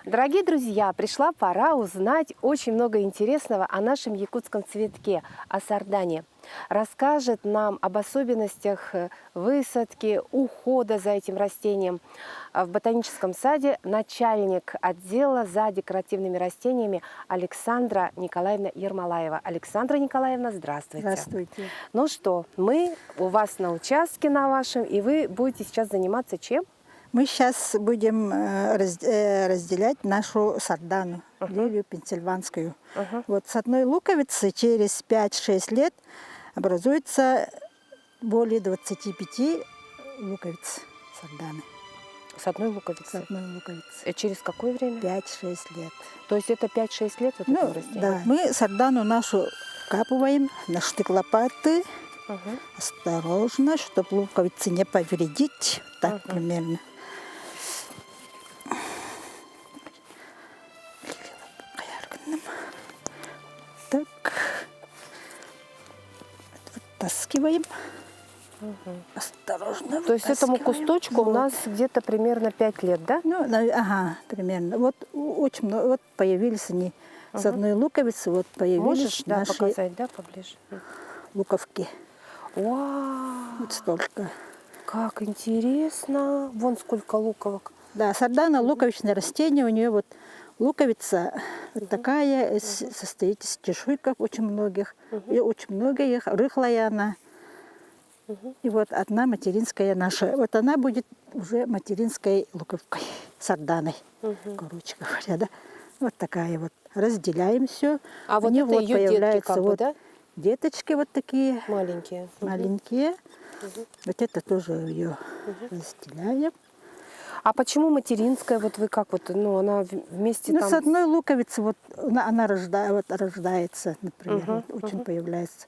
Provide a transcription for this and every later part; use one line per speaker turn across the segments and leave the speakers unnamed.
Дорогие друзья, пришла пора узнать очень много интересного о нашем якутском цветке, о сардане. Расскажет нам об особенностях высадки, ухода за этим растением в ботаническом саде начальник отдела за декоративными растениями Александра Николаевна Ермолаева. Александра Николаевна, здравствуйте.
Здравствуйте.
Ну что, мы у вас на участке на вашем, и вы будете сейчас заниматься чем?
Мы сейчас будем разделять нашу сардану, лилию пенсильванскую. Вот с одной луковицы через 5-6 лет образуется более 25 луковиц сарданы.
С одной луковицы?
С одной луковицы.
И через какое время?
5-6 лет.
То есть это 5-6 лет вот этого растения?
Да. Мы сардану нашу капываем на штык лопаты. Осторожно, чтобы луковицы не повредить. Так примерно. Так. Вытаскиваем. Осторожно.
То есть этому кусточку у нас где-то примерно 5 лет, да?
Ну, ага, примерно. Вот очень много. Вот появились они с одной луковицы. Вот появились.
Можешь, да,
наши
показать, да, поближе?
луковки.
Вау!
Вот столько.
Как интересно! Вон сколько луковок.
Да, сардана луковичное растение. У нее вот луковица вот такая, состоит из чешуйков очень многих. И очень много их, рыхлая она. И вот одна материнская наша. Вот она будет уже материнской луковкой, сарданой, короче говоря, да. Вот такая вот. Разделяем все.
А вот это
вот
ее
появляются
детки, как бы,
вот
да?
деточки вот такие.
Маленькие.
Маленькие. Вот это тоже ее разделяем.
А почему материнская? Вот вы как вот, ну, она вместе там...
С одной луковицы вот она рождается, например, вот, очень появляется.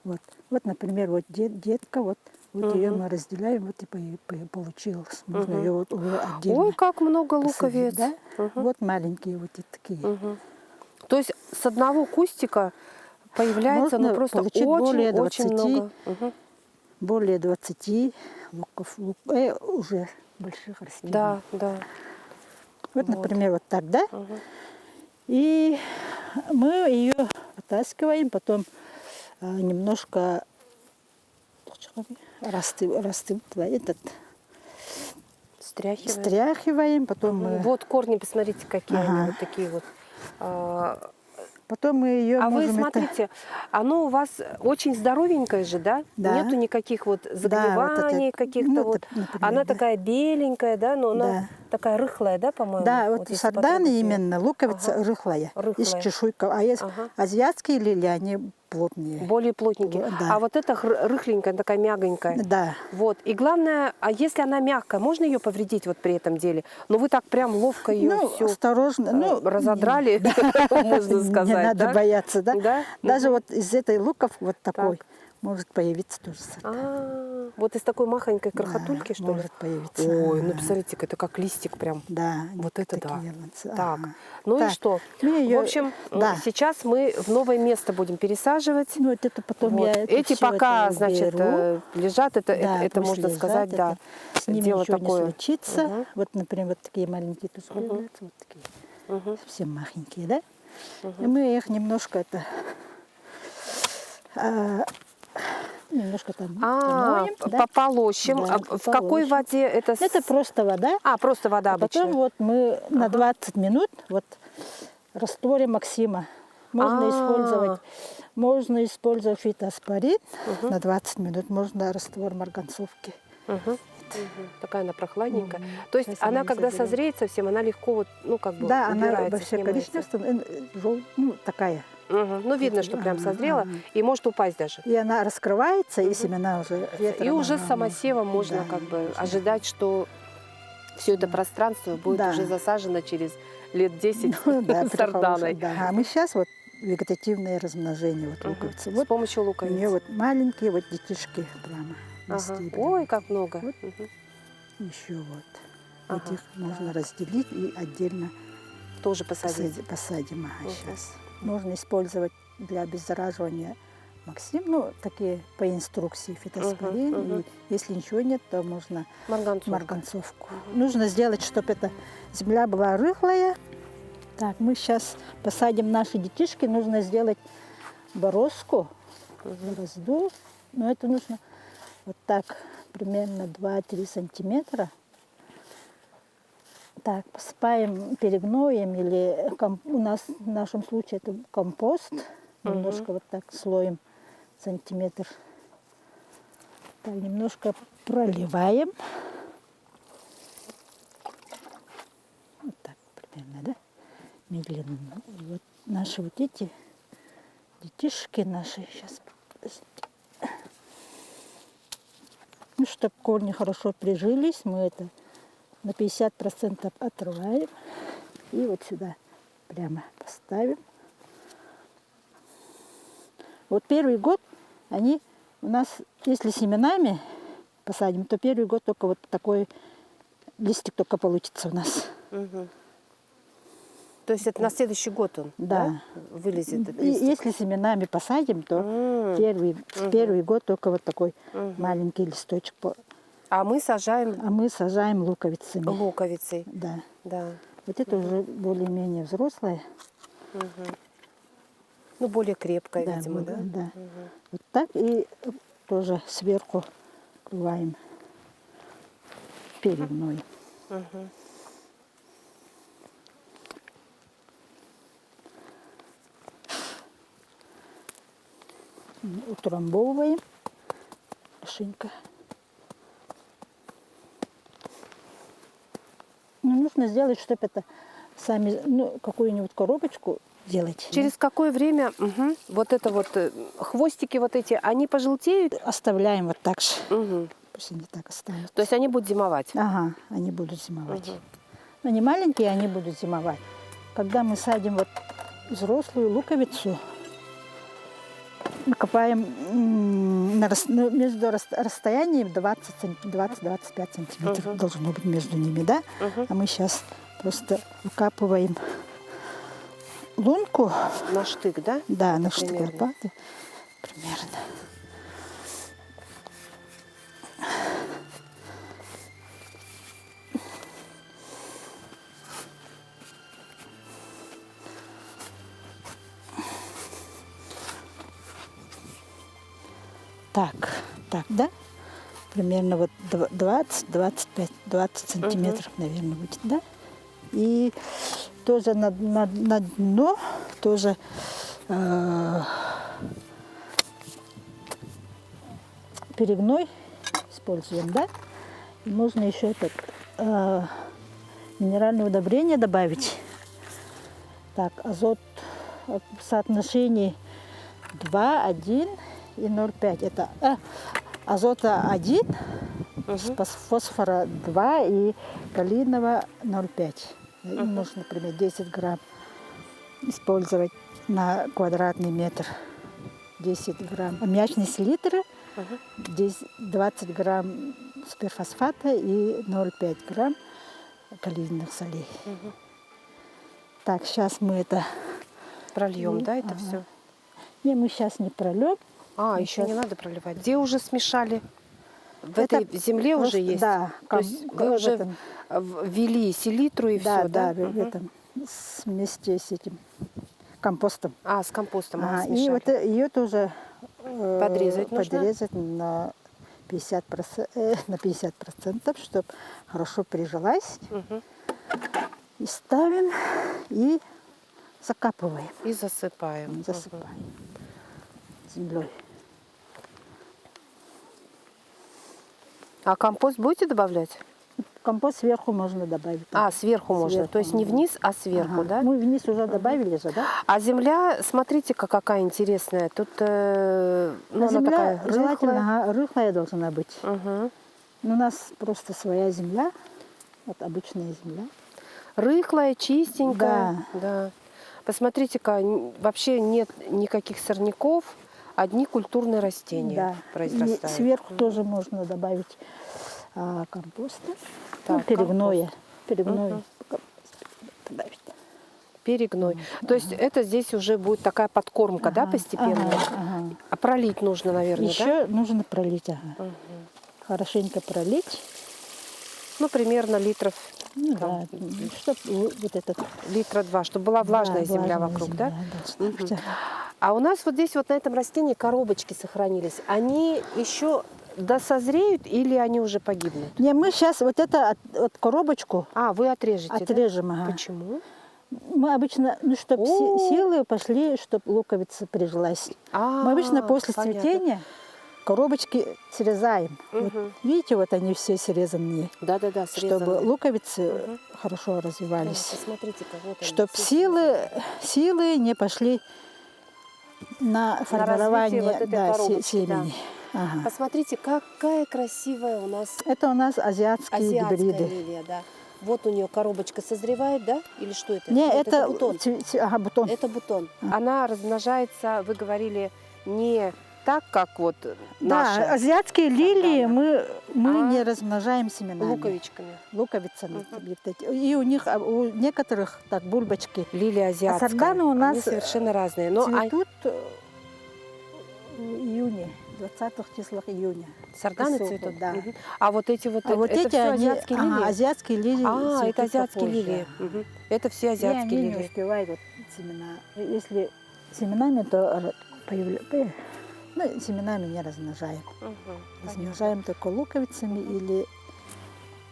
Вот, например, вот детка, вот ее мы разделяем, вот и получилось. Можно ее вот уже отдельно.
Ой, как много
посадить,
луковиц.
да? Вот маленькие вот и такие.
То есть с одного кустика появляется,
Можно
ну, просто
более 20,
очень много.
Более 20 уже больших растений.
Да, да.
Вот, например, вот так, да? И мы ее вытаскиваем, потом немножко стряхиваем, потом мы...
Вот корни, посмотрите, какие они вот такие вот.
Потом мы ее
вы смотрите, оно у вас очень здоровенькое же, да?
Да.
Нету никаких вот загниваний каких-то
ну,
вот.
например,
Она
да.
такая беленькая, да, но она такая рыхлая, да, по-моему?
Да, вот сарданы именно, луковица рыхлая, из чешуйков. А есть азиатские лилии, они плотные.
Более плотненькие.
Да.
А вот эта рыхленькая, такая мягонькая.
Да.
Вот. И главное, а если она мягкая, можно ее повредить вот при этом деле? Ну вы так прям ловко ее все
осторожно,
разодрали, можно сказать.
Не надо бояться, да?
Да?
Даже вот из этой луков вот такой может появиться тоже сардан.
Вот из такой махонькой крохотульки, что ли?
Может появиться.
Ой, ну посмотрите, это как листик прям.
Да.
Вот это да.
Вот.
Так, ну и что? В общем, сейчас мы в новое место будем пересаживать.
Ну вот это потом я
эти пока, значит, лежат, это можно
лежат,
сказать, да.
С ними
дело
ничего
такое.
не случится. Вот, например, вот такие маленькие тут появляются, вот такие. Совсем махенькие, да? И мы их немножко немножко там помоем,
пополощем.
Да,
в какой воде это?
Это просто вода.
Просто вода обычная.
Потом вот мы на 20 минут вот растворе Максима. Можно использовать фитоспорин на 20 минут, можно раствор марганцовки.
Такая она прохладненькая. То есть она, когда созреет совсем, она легко вот, ну, как бы
да, она
убирается,
вообще коричневая, ну, такая.
Ну, видно, что прям созрела, и может упасть даже.
И она раскрывается, и семена уже...
И уже с самосевом можно как бы ожидать, что все это пространство будет уже засажено через лет 10 сарданой.
А мы сейчас вот вегетативное размножение вот луковицы.
С помощью луковиц.
У нее вот маленькие вот детишки прямо.
Ой, как много.
Вот. Еще вот. Этих можно разделить и отдельно
тоже посадить.
Посадим. Сейчас. Можно использовать для обеззараживания Максим, ну, такие по инструкции фитоспорин. И если ничего нет, то можно марганцовку. Нужно сделать, чтобы эта земля была рыхлая, Так, мы сейчас посадим наши детишки. Нужно сделать бороздку, борозду. Но это нужно вот так, примерно 2-3 сантиметра. Так, посыпаем перегноем или у нас в нашем случае это компост. Немножко вот так слоем сантиметр. Так, немножко проливаем. Вот так примерно, да? Медленно. И вот наши вот эти детишки наши сейчас. Ну, чтобы корни хорошо прижились, мы это на 50% отрываем и вот сюда прямо поставим. Вот первый год они у нас, если семенами посадим, то первый год только вот такой листик только получится у нас.
Мгм. То есть это на следующий год он,
Да.
вылезет этот
И
листик?
если семенами посадим, то первый год только вот такой маленький листочек.
А мы сажаем
А мы сажаем луковицами.
луковицей.
Да.
Да.
Вот это уже более-менее взрослое.
Ну, более крепкая,
Да,
видимо,
вот,
да?
да. Вот так и тоже сверху крываем перегной. Утрамбовываем хорошенько. Ну, нужно сделать, чтобы это сами, ну, какую-нибудь коробочку делать.
Через какое время вот это вот хвостики вот эти, они пожелтеют?
Оставляем вот так же.
Мгм.
Пусть они так останутся.
То есть они будут зимовать?
Ага, они будут зимовать. Но не маленькие, они будут зимовать. Когда мы садим вот взрослую луковицу, мы копаем между расстоянием 20-25 сантиметров должно быть между ними, да? А мы сейчас просто выкапываем лунку.
На штык, да?
Да, на штык
примерно.
лопаты. Примерно. Так, да? Примерно вот 20 сантиметров, наверное, будет, да? И тоже на дно тоже перегной используем, да? И можно еще этот минеральное удобрение добавить. Так, азот в соотношении 2:1 и 0,5. Это азота 1, фосфора 2 и калийного 0,5. Можно, например, 10 грамм использовать на квадратный метр. 10 грамм аммиачной селитры, 20 грамм суперфосфата и 0,5 грамм калийных солей. Так, сейчас мы это
Прольем, да, это все?
Не, мы сейчас не прольем.
А,
Мы
еще не
щас-
надо проливать. Где уже смешали? В
Это
этой земле уже
просто,
есть?
да,
То есть вы
в
уже
этом.
ввели селитру и
Да,
все, да?
в этом вместе с этим компостом.
А, с компостом
И
смешали.
вот ее тоже
Подрезать нужно?
подрезать на 50%, чтобы хорошо прижилась. И ставим и закапываем,
И засыпаем.
засыпаем землей.
А компост будете добавлять?
Компост сверху можно добавить.
А, сверху можно.
Сверху
То есть не
можно.
вниз, а сверху,
Ага.
да?
Мы вниз уже добавили же, да?
А земля, смотрите-ка, какая интересная. Тут ну,
А
она
земля
такая
желательно
рыхлая.
рыхлая должна быть.
Мгм.
Но у нас просто своя земля, вот обычная земля.
Рыхлая, чистенькая. Да. Посмотрите-ка, вообще нет никаких сорняков, одни культурные растения
Да.
произрастают.
И сверху тоже можно добавить компоста,
Так,
перегноя. Перегной добавить.
Перегной. То есть это здесь уже будет такая подкормка, да, постепенно?
Ага.
А пролить нужно, наверное, да?
Еще нужно пролить, хорошенько пролить.
Ну, примерно литров
Ну,
Там
да, чтобы вот этот...
литра 2, чтобы была влажная
да,
земля
влажная
вокруг,
земля
да?
должна быть.
А у нас вот здесь вот на этом растении коробочки сохранились. Они еще досозреют или они уже погибнут?
Не, мы сейчас вот это от коробочку
А, вы отрежете, да?
отрежем. Ага.
Почему?
Мы обычно, ну, чтобы
О.
силы пошли, чтобы луковица прижилась.
А,
Мы обычно после
понятно.
цветения коробочки срезаем. Вот,
Мгм.
видите, вот они все срезанные,
Да-да-да,
чтобы
срезанные.
луковицы хорошо
Да,
развивались.
посмотрите-ка, вот они,
Чтобы
все
силы не пошли на формирование
вот этой коробочки,
семени. Ага.
Посмотрите, какая красивая у нас
Это у нас азиатские
азиатская
гибриды.
лилия, да. Вот у нее коробочка созревает, да? Или что это?
Не,
Нет,
это
бутон.
Ага, бутон.
Это бутон. Она размножается, вы говорили, не так, как вот наша
Да, азиатские лилии
сардана.
мы
А
не размножаем семенами.
луковичками.
Луковицами. И у них, у некоторых так бульбочки.
Лилия азиатская.
сарданы у нас
Они совершенно разные. Но
цветут в июне, в 20-х числах июня.
сарданы
Высоко,
цветут?
да.
Мгм. А вот эти вот,
А вот
это
эти
все
они,
азиатские лилии?
азиатские лилии
А,
цветут
это азиатские
попозже.
лилии. Мгм. Это все
И
азиатские
они не
лилии.
успевают вот семена. Если семенами, то ну, семенами не размножаем.
Мгм. Понятно.
Размножаем только луковицами или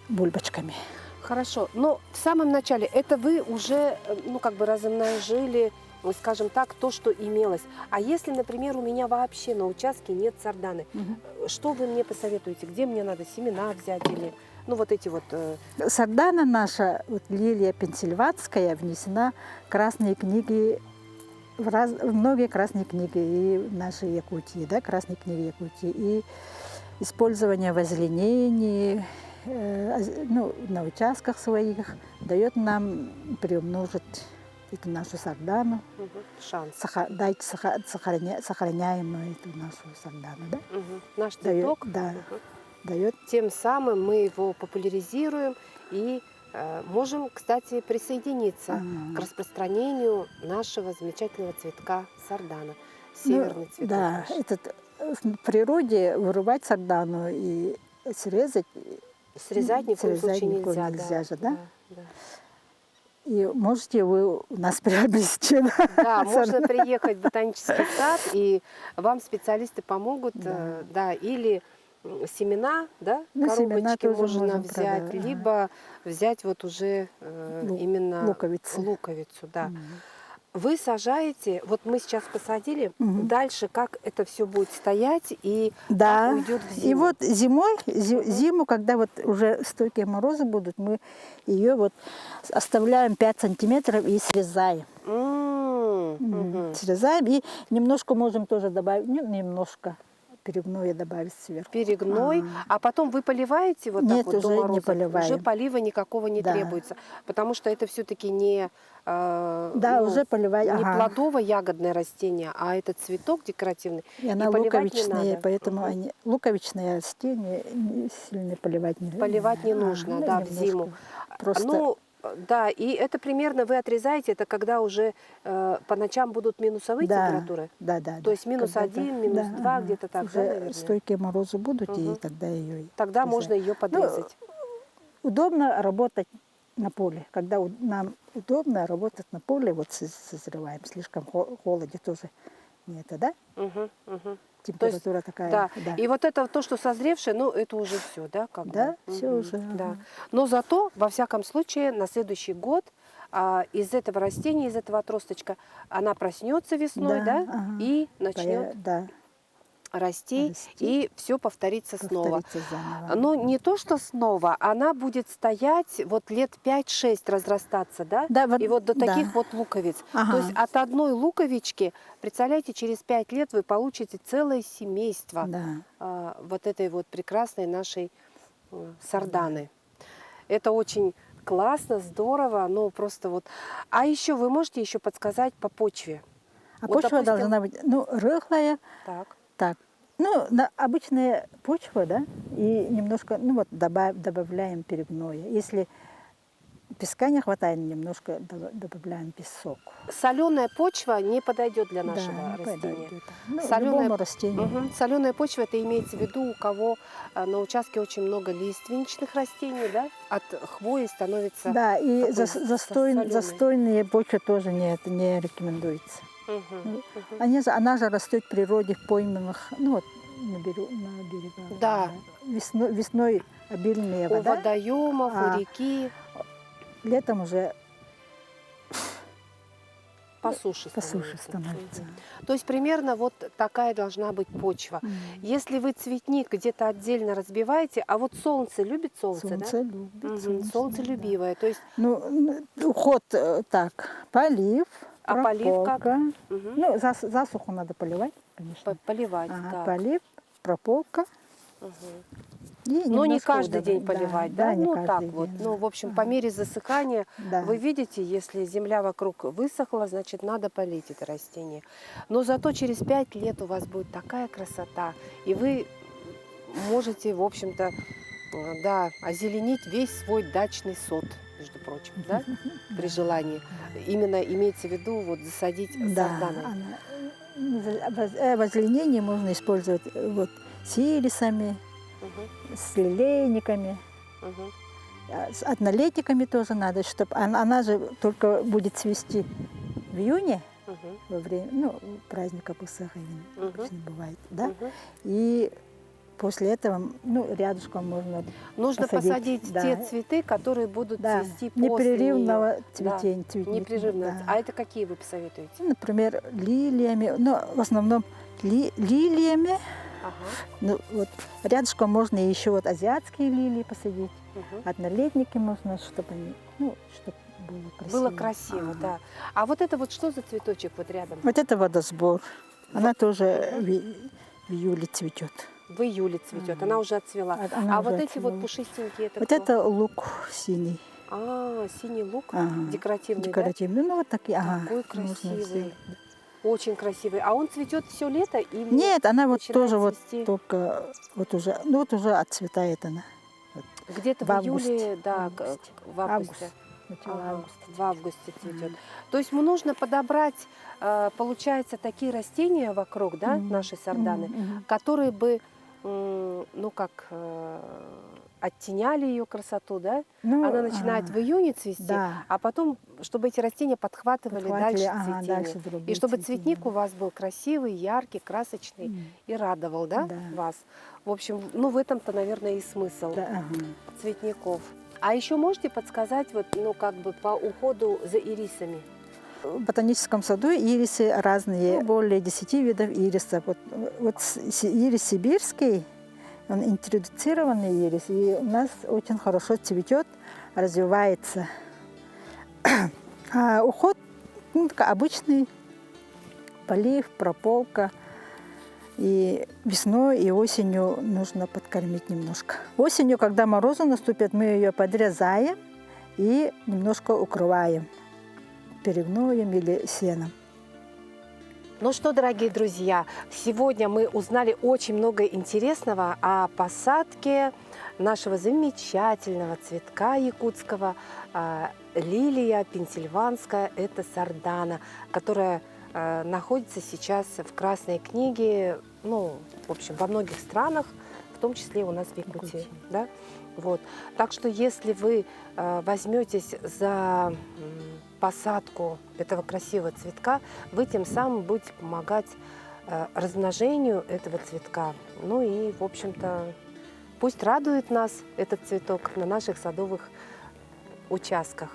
бульбочками.
Хорошо. Но в самом начале это вы уже, ну, как бы размножили, ну, скажем так, то, что имелось. А если, например, у меня вообще на участке нет сарданы, что вы мне посоветуете? Где мне надо семена взять или, ну, вот эти вот...
Сардана наша, вот лилия пенсильванская, внесена в красные книги, в многие красные книги и в нашей Якутии, да, красные книги Якутии. И использование в озеленении, ну, на участках своих дает нам приумножить эту нашу сардану,
шанс.
сохраняемую эту нашу сардану, да?
Наш
Дает,
цветок.
да, дает.
Тем самым мы его популяризируем и можем, кстати, присоединиться к распространению нашего замечательного цветка сардана. Северный цветок
Да,
наш.
в природе вырубать сардану и срезать
Срезать ни в коем случае
ни в коем
нельзя.
же, да?
Да.
И можете вы у нас приобрести.
Да, можно приехать в ботанический сад, и вам специалисты помогут, да, или семена, да,
Ну, семена
коробочки
тоже
можно
можем
взять,
продать, ага.
либо взять вот уже именно луковицу, да. Вы сажаете, вот мы сейчас посадили, дальше как это все будет стоять и
Да.
уйдет в зиму.
И вот зиму, когда вот уже стойкие морозы будут, мы ее вот оставляем 5 сантиметров и срезаем. Срезаем и немножко можем тоже добавить, ну, немножко перегноя добавить сверху.
Перегной, а потом вы поливаете вот
Нет,
так вот до
уже не
мороза?
поливаем.
Уже полива никакого не
Да.
требуется, потому что это все-таки не,
Да, уже поливать.
не плодово-ягодное растение, а это цветок декоративный.
И она
поливать не
луковичная,
надо.
поэтому они луковичные растения сильно поливать нельзя.
Поливать не нужно, да, в зиму.
Просто...
Ну, да, и это примерно вы отрезаете, это когда уже по ночам будут минусовые температуры?
Да.
То есть -1, -2, где-то так,
уже
да, наверное?
стойкие морозы будут, и тогда ее...
Тогда можно ее подрезать.
Ну, удобно работать на поле. Когда нам удобно работать на поле, вот созреваем. Слишком холоде тоже не это, да? Температура такая.
Да. И вот это то, что созревшее, ну это уже все, да? Как
да,
бы?
все уже.
Да. Но зато, во всяком случае, на следующий год из этого растения, из этого отросточка, она проснется весной, да? И начнет расти, и все повторится снова.
Заново.
Но не то, что снова, она будет стоять вот лет 5-6 разрастаться, да?
Да, вот,
и вот до таких вот луковиц. То есть от одной луковички, представляете, через 5 лет вы получите целое семейство вот этой вот прекрасной нашей сарданы. Это очень классно, здорово, ну просто вот. А еще вы можете еще подсказать по почве?
А
вот,
почва
допустим,
должна быть, ну, рыхлая. Так, ну, обычная почва, да, и немножко, ну вот, добавляем перегноя. Если Песка не хватает, немножко добавляем песок.
Соленая почва не подойдет для нашего
Да, не
растения.
подойдет. Ну,
Соленая-
любому растению.
Соленая почва, это имеется в виду, у кого на участке очень много лиственничных растений, да? От хвои становится...
Да, и
такой солёный.
застойные почвы тоже не рекомендуется.
Мгм, мгм.
Она же растет в природе в пойменных, ну вот на берегах.
Да.
Весной обильная
У
вода,
водоемов, у
А.
реки
летом уже
по суше
по суше
становится.
становится.
Мгм. То есть примерно вот такая должна быть почва. Если вы цветник где-то отдельно разбиваете, а вот солнце любит солнце,
Солнце любит.
да? Мгм.
солнечное,
Солнцелюбивое. То есть,
да. Ну, уход так, полив,
а полив как?
прополка.
Мгм.
Ну, засуху надо поливать, конечно.
Поливать,
Ага,
да.
полив, прополка.
Мгм.
И
Но не
немножко
каждый день
удобрять.
поливать, да?
не
Ну
каждый
так
день,
вот.
да.
Ну, в общем, по
Ага.
мере засыхания,
Да.
вы видите, если земля вокруг высохла, значит, надо полить это растение. Но зато через 5 лет у вас будет такая красота, и вы можете, в общем-то, да, озеленить весь свой дачный сад, между прочим, да, при желании. Именно имеется в виду вот засадить
Да,
сарданой.
в озеленении можно использовать вот с ирисами,
Мгм,
с лилейниками,
мгм.
с однолетниками тоже надо, чтобы она же только будет цвести в июне
Мгм,
во время, ну, праздника Песаха
Мгм.
обычно бывает, да,
мгм.
и после этого, ну, рядышком можно
Нужно посадить
да,
те цветы, которые будут
да,
цвести после
непрерывного
неё.
цветения,
Да,
цветника,
непрерывно.
да.
А это какие вы посоветуете?
Ну, например, лилиями, ну, в основном лилиями.
Ага.
Ну, вот рядышком можно еще вот азиатские лилии посадить,
Мгм.
однолетники можно, чтобы они, ну, чтобы было красиво.
Было красиво,
Ага.
да. А вот это вот что за цветочек вот рядом?
Вот это водосбор. Она тоже
Мгм.
в июле цветет.
В июле цветет, она уже отцвела.
Она
А
уже
вот эти вот
отцвела.
пушистенькие, это
Вот
кто?
это лук синий.
А, синий лук,
Ага.
декоративный,
Декоративный. Ну, вот такие. Ага.
Такой
можно
красивый.
сделать.
да? Очень красивый. А он цветет все лето или
Нет, она вот
начинает
тоже вот
цвести
только вот уже, ну вот уже отцветает она.
где-то в
в августе.
июле, да,
В августе.
в августе.
Начало
Ага,
августа.
в августе цветет. То есть нужно подобрать, получается, такие растения вокруг, да, нашей сарданы, которые бы, ну как, оттеняли ее красоту, да?
Ну,
Она начинает в июне цвести,
да.
а потом, чтобы эти растения подхватывали дальше
ага,
цветение.
дальше другие
И чтобы
цветения.
цветник у вас был красивый, яркий, красочный и радовал, да,
Да.
вас. В общем, ну в этом-то, наверное, и смысл
Да, ага.
цветников. А еще можете подсказать, вот, ну как бы по уходу за ирисами?
В ботаническом саду ирисы разные, более 10 видов ирисов. Вот ирис сибирский, он интродуцированный ирис, и у нас очень хорошо цветет, развивается. А уход, ну, такой обычный, полив, прополка. И весной и осенью нужно подкормить немножко. Осенью, когда морозы наступят, мы ее подрезаем и немножко укрываем перегноем или сеном.
Ну что, дорогие друзья, сегодня мы узнали очень много интересного о посадке нашего замечательного цветка якутского, лилия пенсильванская, это сардана, которая находится сейчас в Красной книге, ну, в общем, во многих странах, в том числе у нас в Якутии. Да? Вот. Так что если вы возьметесь за посадку этого красивого цветка, вы тем самым будете помогать размножению этого цветка. Ну и, в общем-то, пусть радует нас этот цветок на наших садовых участках.